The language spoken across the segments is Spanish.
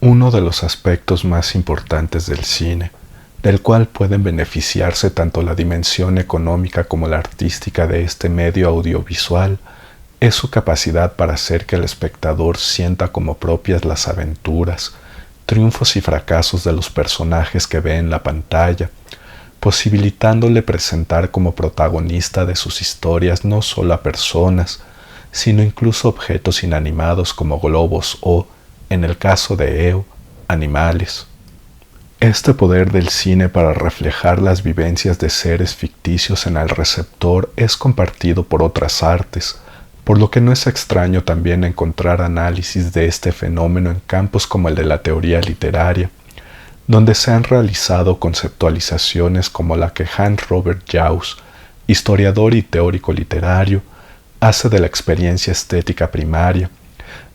Uno de los aspectos más importantes del cine, del cual pueden beneficiarse tanto la dimensión económica como la artística de este medio audiovisual, es su capacidad para hacer que el espectador sienta como propias las aventuras, triunfos y fracasos de los personajes que ve en la pantalla, posibilitándole presentar como protagonista de sus historias no solo a personas, sino incluso objetos inanimados como globos o, en el caso de EO, animales. Este poder del cine para reflejar las vivencias de seres ficticios en el receptor es compartido por otras artes, por lo que no es extraño también encontrar análisis de este fenómeno en campos como el de la teoría literaria, donde se han realizado conceptualizaciones como la que Hans Robert Jauss, historiador y teórico literario, hace de la experiencia estética primaria,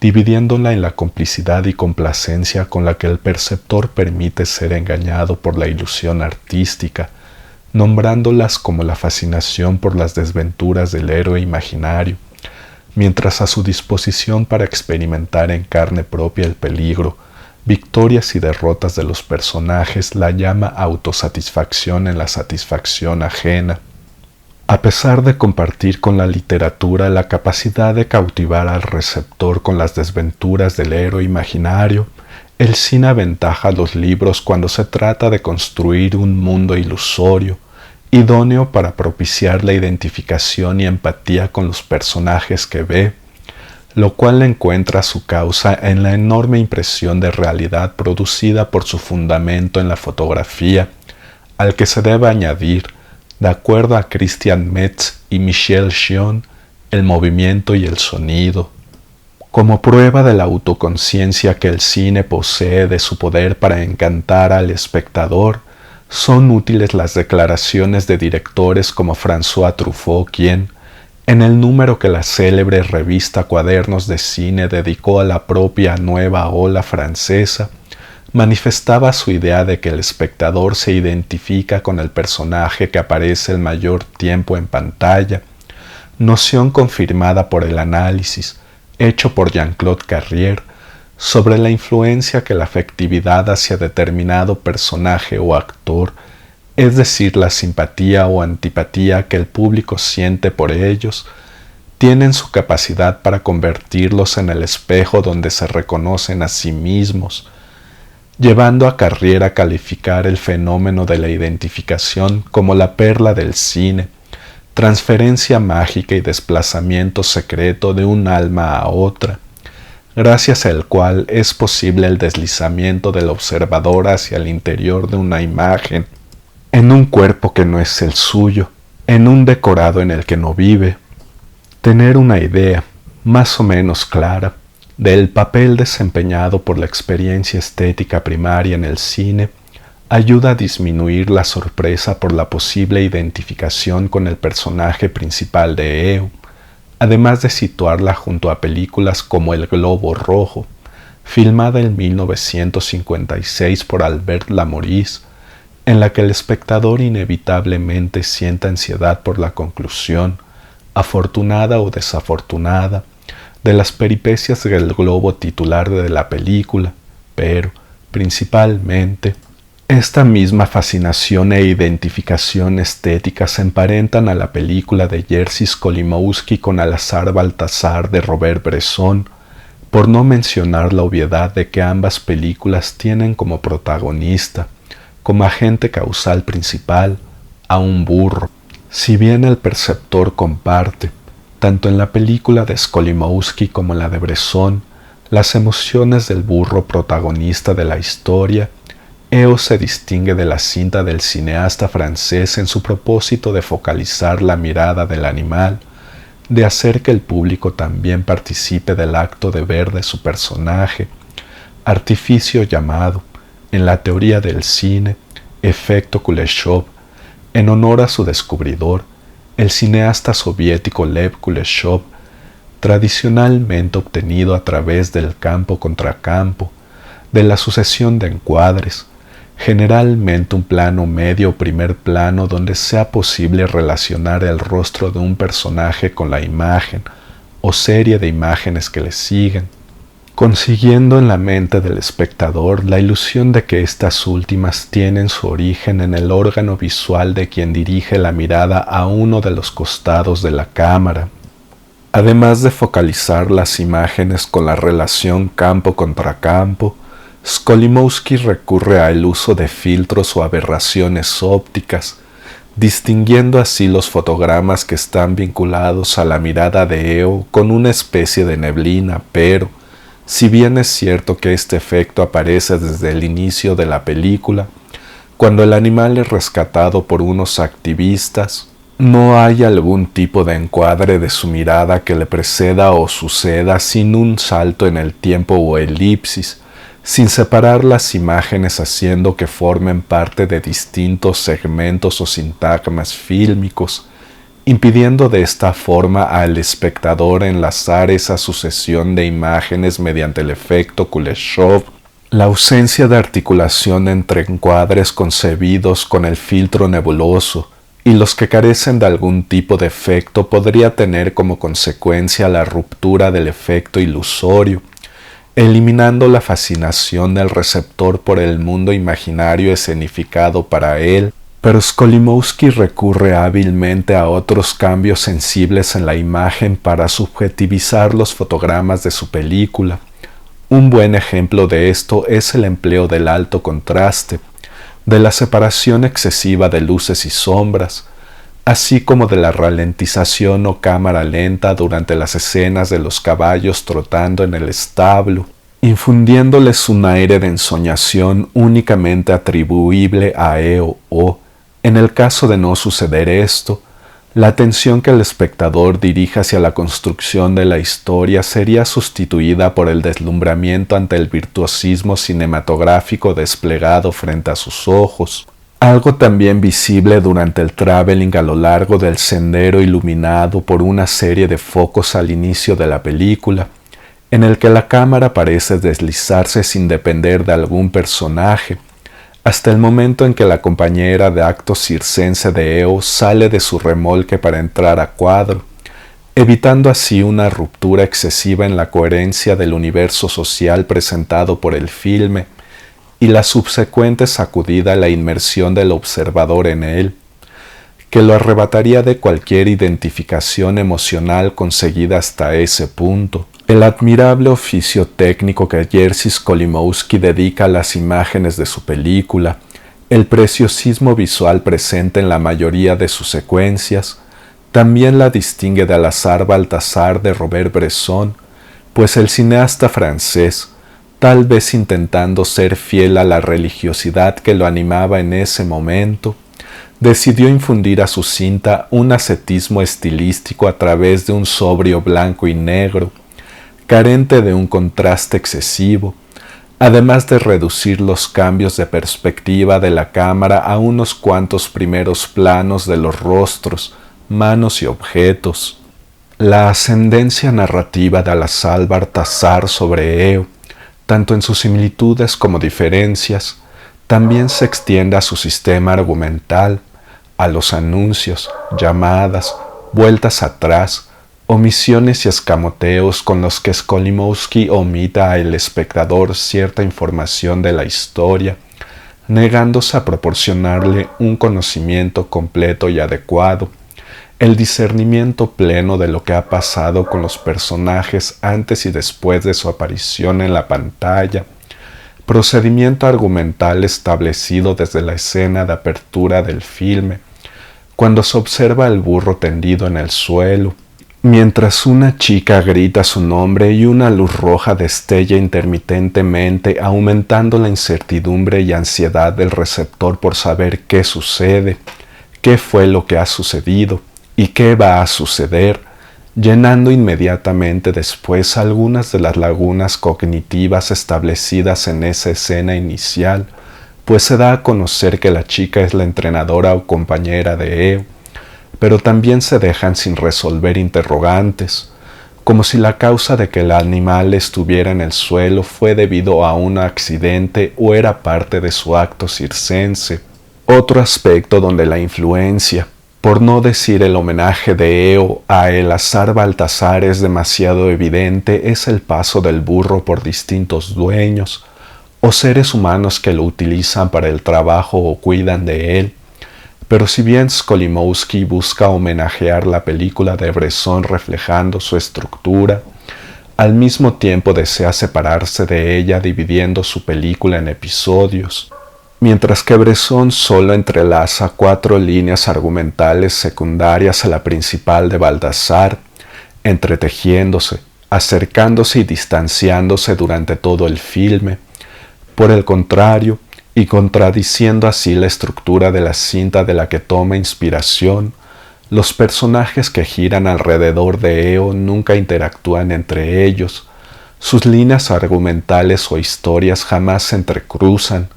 dividiéndola en la complicidad y complacencia con la que el perceptor permite ser engañado por la ilusión artística, nombrándolas como la fascinación por las desventuras del héroe imaginario, mientras a su disposición para experimentar en carne propia el peligro, victorias y derrotas de los personajes la llama autosatisfacción en la satisfacción ajena. A pesar de compartir con la literatura la capacidad de cautivar al receptor con las desventuras del héroe imaginario, el cine aventaja a los libros cuando se trata de construir un mundo ilusorio, idóneo para propiciar la identificación y empatía con los personajes que ve, lo cual encuentra su causa en la enorme impresión de realidad producida por su fundamento en la fotografía, al que se debe añadir, de acuerdo a Christian Metz y Michel Chion, el movimiento y el sonido. Como prueba de la autoconciencia que el cine posee de su poder para encantar al espectador, son útiles las declaraciones de directores como François Truffaut, quien, en el número que la célebre revista Cuadernos de Cine dedicó a la propia nueva ola francesa, manifestaba su idea de que el espectador se identifica con el personaje que aparece el mayor tiempo en pantalla, noción confirmada por el análisis, hecho por Jean-Claude Carrière, sobre la influencia que la afectividad hacia determinado personaje o actor, es decir, la simpatía o antipatía que el público siente por ellos, tienen su capacidad para convertirlos en el espejo donde se reconocen a sí mismos, llevando a Carrière a calificar el fenómeno de la identificación como la perla del cine, transferencia mágica y desplazamiento secreto de un alma a otra, gracias al cual es posible el deslizamiento del observador hacia el interior de una imagen, en un cuerpo que no es el suyo, en un decorado en el que no vive. Tener una idea, más o menos clara, del papel desempeñado por la experiencia estética primaria en el cine ayuda a disminuir la sorpresa por la posible identificación con el personaje principal de EO, además de situarla junto a películas como El Globo Rojo, filmada en 1956 por Albert Lamorisse, en la que el espectador inevitablemente sienta ansiedad por la conclusión, afortunada o desafortunada, de las peripecias del globo titular de la película, pero, principalmente, esta misma fascinación e identificación estética se emparentan a la película de Jerzy Skolimowski con Alazar Baltasar de Robert Bresson, por no mencionar la obviedad de que ambas películas tienen como protagonista, como agente causal principal, a un burro. Si bien el perceptor comparte, tanto en la película de Skolimowski como en la de Bresson, las emociones del burro protagonista de la historia, EO se distingue de la cinta del cineasta francés en su propósito de focalizar la mirada del animal, de hacer que el público también participe del acto de ver de su personaje, artificio llamado, en la teoría del cine, efecto Kuleshov, en honor a su descubridor, el cineasta soviético Lev Kuleshov, tradicionalmente obtenido a través del campo contra campo, de la sucesión de encuadres, generalmente un plano medio o primer plano donde sea posible relacionar el rostro de un personaje con la imagen o serie de imágenes que le siguen, consiguiendo en la mente del espectador la ilusión de que estas últimas tienen su origen en el órgano visual de quien dirige la mirada a uno de los costados de la cámara. Además de focalizar las imágenes con la relación campo contra campo, Skolimowski recurre al uso de filtros o aberraciones ópticas, distinguiendo así los fotogramas que están vinculados a la mirada de Eo con una especie de neblina, pero, si bien es cierto que este efecto aparece desde el inicio de la película, cuando el animal es rescatado por unos activistas, no hay algún tipo de encuadre de su mirada que le preceda o suceda sin un salto en el tiempo o elipsis, sin separar las imágenes haciendo que formen parte de distintos segmentos o sintagmas fílmicos, impidiendo de esta forma al espectador enlazar esa sucesión de imágenes mediante el efecto Kuleshov. La ausencia de articulación entre encuadres concebidos con el filtro nebuloso y los que carecen de algún tipo de efecto podría tener como consecuencia la ruptura del efecto ilusorio, eliminando la fascinación del receptor por el mundo imaginario escenificado para él, pero Skolimowski recurre hábilmente a otros cambios sensibles en la imagen para subjetivizar los fotogramas de su película. Un buen ejemplo de esto es el empleo del alto contraste, de la separación excesiva de luces y sombras, así como de la ralentización o cámara lenta durante las escenas de los caballos trotando en el establo, infundiéndoles un aire de ensoñación únicamente atribuible a Eo o, en el caso de no suceder esto, la atención que el espectador dirige hacia la construcción de la historia sería sustituida por el deslumbramiento ante el virtuosismo cinematográfico desplegado frente a sus ojos, algo también visible durante el traveling a lo largo del sendero iluminado por una serie de focos al inicio de la película, en el que la cámara parece deslizarse sin depender de algún personaje, hasta el momento en que la compañera de acto circense de Eo sale de su remolque para entrar a cuadro, evitando así una ruptura excesiva en la coherencia del universo social presentado por el filme y la subsecuente sacudida a la inmersión del observador en él, que lo arrebataría de cualquier identificación emocional conseguida hasta ese punto. El admirable oficio técnico que Jerzy Skolimowski dedica a las imágenes de su película, el preciosismo visual presente en la mayoría de sus secuencias, también la distingue del azar Baltasar de Robert Bresson, pues el cineasta francés, tal vez intentando ser fiel a la religiosidad que lo animaba en ese momento, decidió infundir a su cinta un ascetismo estilístico a través de un sobrio blanco y negro, carente de un contraste excesivo, además de reducir los cambios de perspectiva de la cámara a unos cuantos primeros planos de los rostros, manos y objetos. La ascendencia narrativa de Alasal Baltasar sobre Eo, tanto en sus similitudes como diferencias, también se extiende a su sistema argumental, a los anuncios, llamadas, vueltas atrás, omisiones y escamoteos con los que Skolimowski omita al espectador cierta información de la historia, negándose a proporcionarle un conocimiento completo y adecuado, el discernimiento pleno de lo que ha pasado con los personajes antes y después de su aparición en la pantalla, procedimiento argumental establecido desde la escena de apertura del filme, cuando se observa el burro tendido en el suelo, mientras una chica grita su nombre y una luz roja destella intermitentemente, aumentando la incertidumbre y ansiedad del receptor por saber qué sucede, qué fue lo que ha sucedido y qué va a suceder, llenando inmediatamente después algunas de las lagunas cognitivas establecidas en esa escena inicial, pues se da a conocer que la chica es la entrenadora o compañera de Eo, pero también se dejan sin resolver interrogantes, como si la causa de que el animal estuviera en el suelo fue debido a un accidente o era parte de su acto circense. Otro aspecto donde la influencia, Por no decir el homenaje de Eo a Eleazar Baltasar es demasiado evidente, es el paso del burro por distintos dueños o seres humanos que lo utilizan para el trabajo o cuidan de él. Pero si bien Skolimowski busca homenajear la película de Bresson reflejando su estructura, al mismo tiempo desea separarse de ella dividiendo su película en episodios, mientras que Bresson solo entrelaza 4 líneas argumentales secundarias a la principal de Baltasar, entretejiéndose, acercándose y distanciándose durante todo el filme. Por el contrario, y contradiciendo así la estructura de la cinta de la que toma inspiración, los personajes que giran alrededor de Eo nunca interactúan entre ellos, sus líneas argumentales o historias jamás se entrecruzan,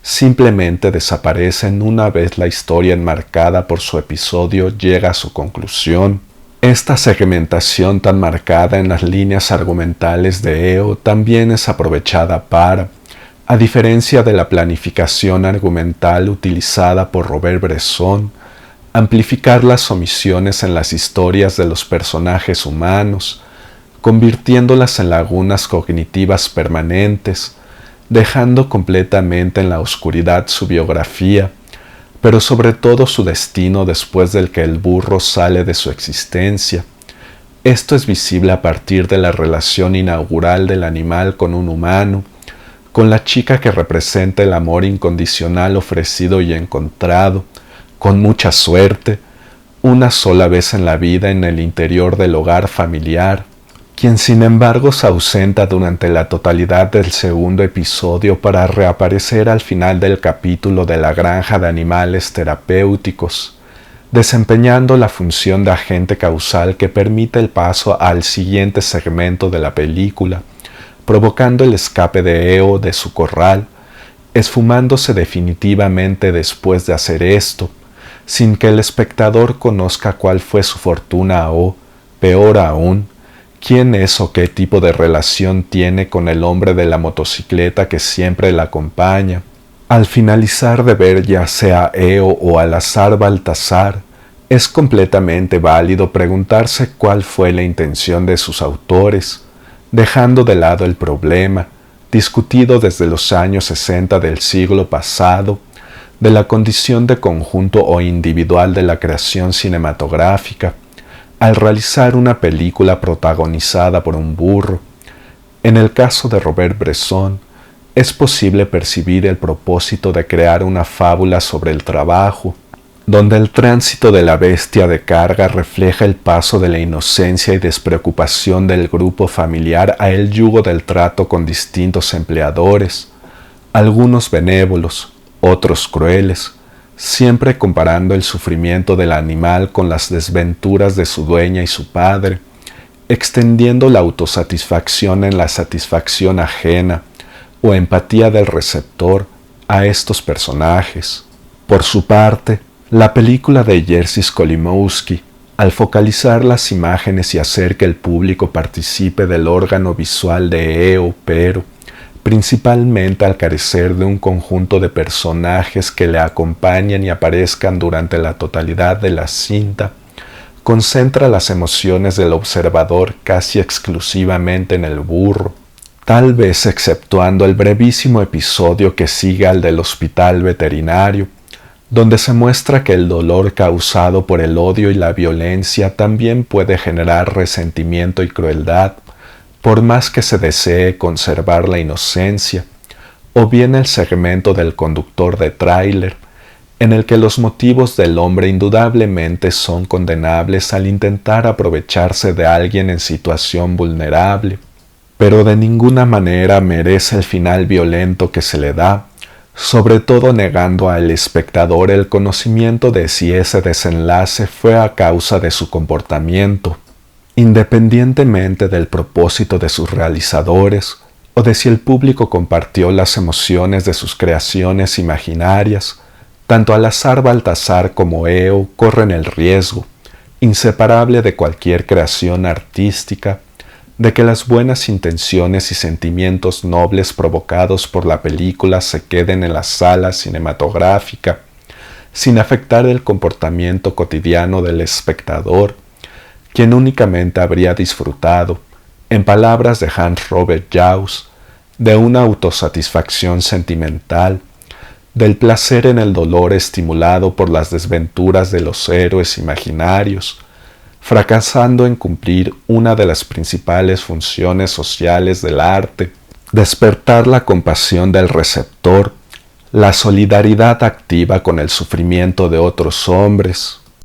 simplemente desaparecen una vez la historia enmarcada por su episodio llega a su conclusión. Esta segmentación tan marcada en las líneas argumentales de Eo también es aprovechada para, a diferencia de la planificación argumental utilizada por Robert Bresson, amplificar las omisiones en las historias de los personajes humanos, convirtiéndolas en lagunas cognitivas permanentes, dejando completamente en la oscuridad su biografía, pero sobre todo su destino después del que el burro sale de su existencia. Esto es visible a partir de la relación inaugural del animal con un humano, con la chica que representa el amor incondicional ofrecido y encontrado, con mucha suerte, una sola vez en la vida en el interior del hogar familiar, quien sin embargo se ausenta durante la totalidad del segundo episodio para reaparecer al final del capítulo de la granja de animales terapéuticos, desempeñando la función de agente causal que permite el paso al siguiente segmento de la película, provocando el escape de Eo de su corral, esfumándose definitivamente después de hacer esto, sin que el espectador conozca cuál fue su fortuna o, peor aún, quién es o qué tipo de relación tiene con el hombre de la motocicleta que siempre la acompaña. Al finalizar de ver ya sea Eo o Eleazar Baltasar, es completamente válido preguntarse cuál fue la intención de sus autores, dejando de lado el problema, discutido desde los años 60 del siglo pasado, de la condición de conjunto o individual de la creación cinematográfica, al realizar una película protagonizada por un burro. En el caso de Robert Bresson, es posible percibir el propósito de crear una fábula sobre el trabajo, donde el tránsito de la bestia de carga refleja el paso de la inocencia y despreocupación del grupo familiar a el yugo del trato con distintos empleadores, algunos benévolos, otros crueles, siempre comparando el sufrimiento del animal con las desventuras de su dueña y su padre, extendiendo la autosatisfacción en la satisfacción ajena o empatía del receptor a estos personajes. Por su parte, la película de Jerzy Skolimowski, al focalizar las imágenes y hacer que el público participe del órgano visual de Eo, pero principalmente al carecer de un conjunto de personajes que le acompañen y aparezcan durante la totalidad de la cinta, concentra las emociones del observador casi exclusivamente en el burro, tal vez exceptuando el brevísimo episodio que sigue al del hospital veterinario, donde se muestra que el dolor causado por el odio y la violencia también puede generar resentimiento y crueldad, por más que se desee conservar la inocencia, o bien el segmento del conductor de tráiler, en el que los motivos del hombre indudablemente son condenables al intentar aprovecharse de alguien en situación vulnerable, pero de ninguna manera merece el final violento que se le da, sobre todo negando al espectador el conocimiento de si ese desenlace fue a causa de su comportamiento, independientemente del propósito de sus realizadores o de si el público compartió las emociones de sus creaciones imaginarias. Tanto Eleazar Baltasar como Eo corren el riesgo, inseparable de cualquier creación artística, de que las buenas intenciones y sentimientos nobles provocados por la película se queden en la sala cinematográfica, sin afectar el comportamiento cotidiano del espectador, quien únicamente habría disfrutado, en palabras de Hans Robert Jauss, de una autosatisfacción sentimental, del placer en el dolor estimulado por las desventuras de los héroes imaginarios, fracasando en cumplir una de las principales funciones sociales del arte, despertar la compasión del receptor, la solidaridad activa con el sufrimiento de otros hombres,